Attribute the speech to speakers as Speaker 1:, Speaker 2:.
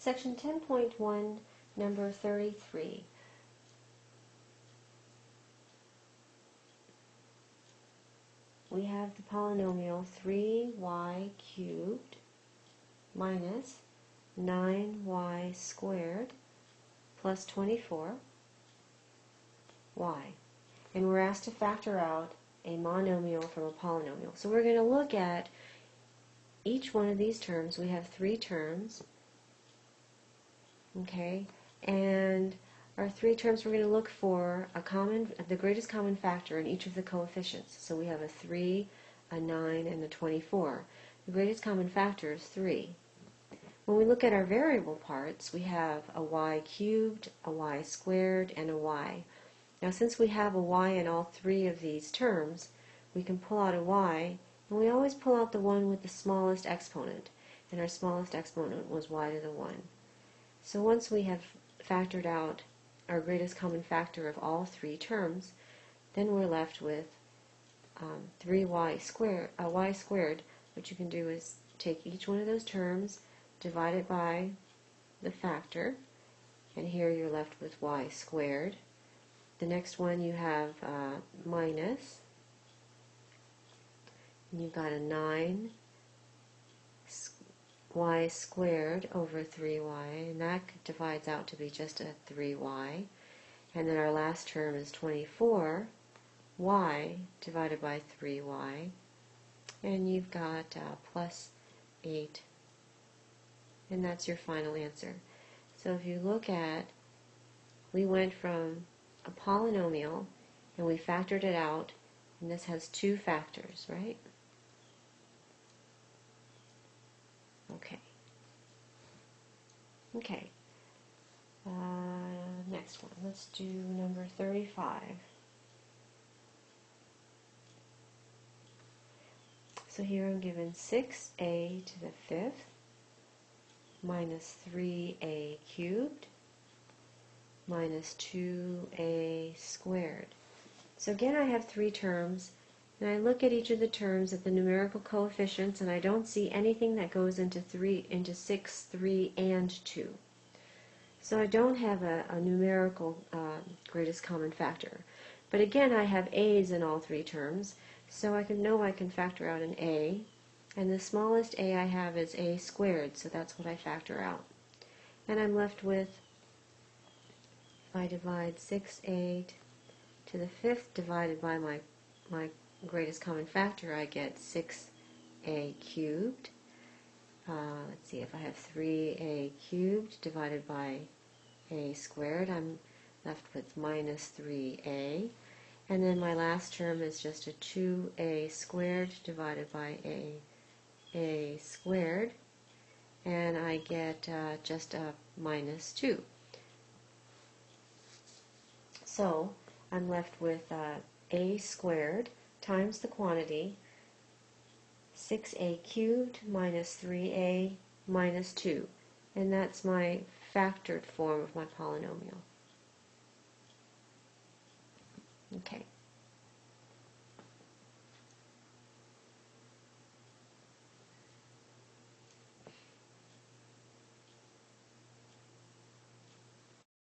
Speaker 1: Section 10.1, number 33. We have the polynomial 3y cubed minus 9y squared plus 24y. And we're asked to factor out a monomial from a polynomial. So we're going to look at each one of these terms. We have three terms. Okay, and our three terms, we're going to look for the greatest common factor in each of the coefficients. So we have a 3, a 9, and a 24. The greatest common factor is 3. When we look at our variable parts, we have a y cubed, a y squared, and a y. Now since we have a y in all three of these terms, we can pull out a y, and we always pull out the one with the smallest exponent. And our smallest exponent was y to the 1. So once we have factored out our greatest common factor of all three terms, then we're left with 3y squared, y squared. What you can do is take each one of those terms, divide it by the factor, and here you're left with y squared. The next one you have minus, and you've got a 9 y squared over 3y, and that divides out to be just a 3y. And then our last term is 24y divided by 3y, and you've got plus 8, and that's your final answer. So if you look at, we went from a polynomial and we factored it out, and this has two factors, right? Okay. Next one. Let's do number 35. So here I'm given 6a to the 5th minus 3a cubed minus 2a squared. So again, I have three terms, and I look at each of the terms at the numerical coefficients, and I don't see anything that goes into 6, 3, and 2. So I don't have a numerical greatest common factor. But again, I have a's in all three terms, so I can factor out an a, and the smallest a I have is a squared, so that's what I factor out. And I'm left with, if I divide 6a to the 5th divided by my greatest common factor, I get 6a cubed. Let's see, if I have 3a cubed divided by a squared, I'm left with minus 3a. And then my last term is just a 2a squared divided by a squared, and I get just a minus 2. So I'm left with a squared times the quantity 6a cubed minus 3a minus 2, and that's my factored form of my polynomial. Okay.